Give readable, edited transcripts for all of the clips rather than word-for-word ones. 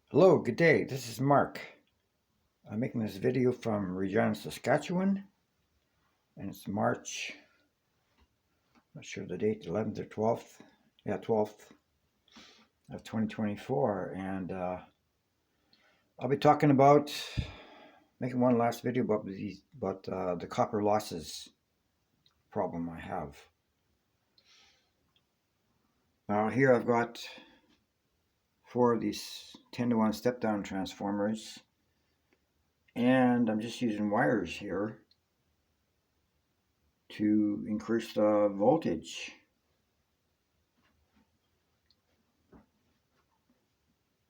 Hello, good day. This is Mark. I'm making this video from Regina, Saskatchewan, and it's March, not sure the date, 11th or 12th. Yeah, 12th of 2024. And I'll be talking about making one last video about the copper losses problem I have. Now here I've got 4 of these 10-to-1 step-down transformers, and I'm just using wires here to increase the voltage.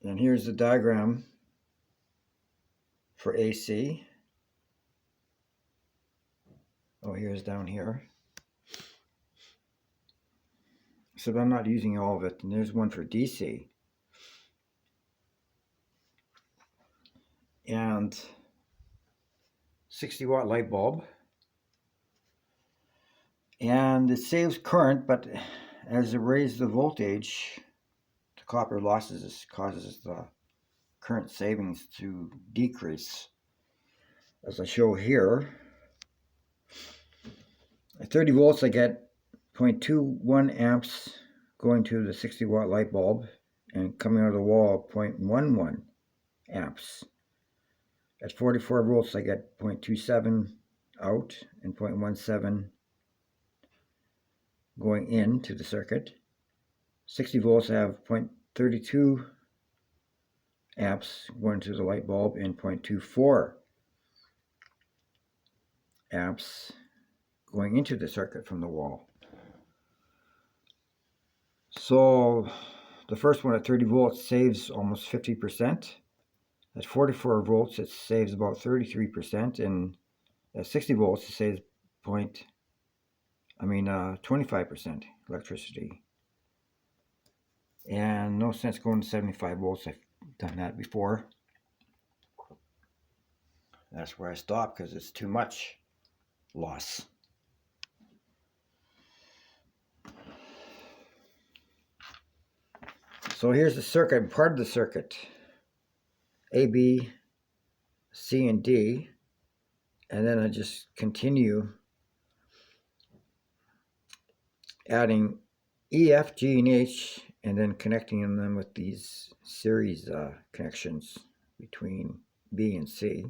And here's the diagram for AC. Oh, here's down here. So I'm not using all of it. And there's one for DC. And 60-watt light bulb. And it saves current, but as it raises the voltage, the copper losses causes the current savings to decrease. As I show here, at 30 volts I get 0.21 amps going to the 60-watt light bulb, and coming out of the wall 0.11 amps. At 44 volts I get 0.27 out and 0.17 going into the circuit. 60 volts I have 0.32 amps going to the light bulb and 0.24 amps going into the circuit from the wall. So the first one at 30 volts saves almost 50%. At 44 volts it saves about 33%, and at 60 volts it saves 25% electricity. And no sense going to 75 volts. I've done that before. That's where I stop because it's too much loss. So here's the circuit, part of the circuit. A, B, C, and D. And then I just continue adding E, F, G, and H, and then connecting them with these series connections between B and C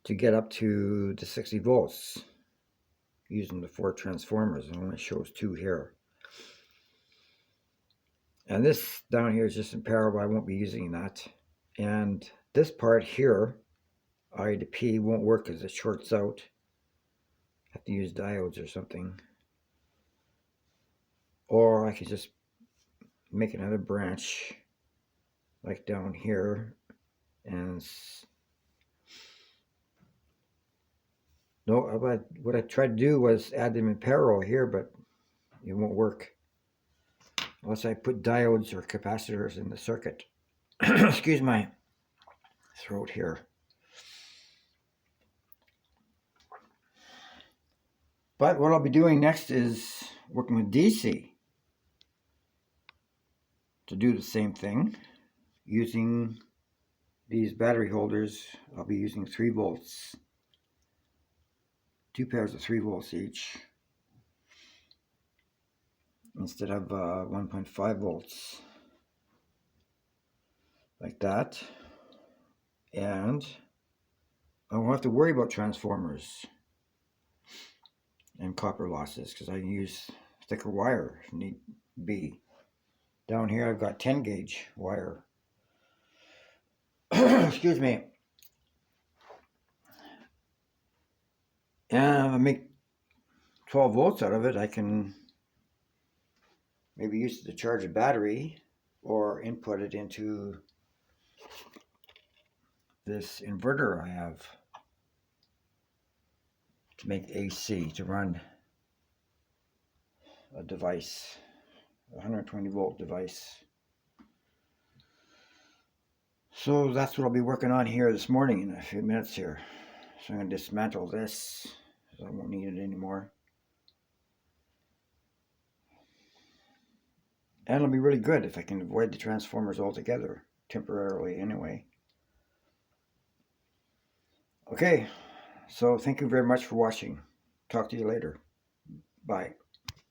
to get up to the 60 volts using the 4 transformers. It only shows 2 here. And this down here is just in parallel. I won't be using that. And this part here, I to P, won't work because it shorts out. I have to use diodes or something. Or I could just make another branch like down here. And no, what I tried to do was add them in parallel here, but it won't work unless I put diodes or capacitors in the circuit. Excuse my throat here. But what I'll be doing next is working with DC to do the same thing. Using these battery holders, I'll be using 3 volts. 2 pairs of 3 volts each instead of 1.5 volts. Like that. And I won't have to worry about transformers and copper losses because I can use thicker wire if need be. Down here I've got 10 gauge wire. Excuse me. And if I make 12 volts out of it, I can maybe use it to charge a battery or input it into this inverter I have to make AC, to run a device, a 120 volt device. So that's what I'll be working on here this morning in a few minutes here. So I'm going to dismantle this because I won't need it anymore. And it'll be really good if I can avoid the transformers altogether. temporarily anyway. Okay, so thank you very much for watching. Talk to you later. Bye.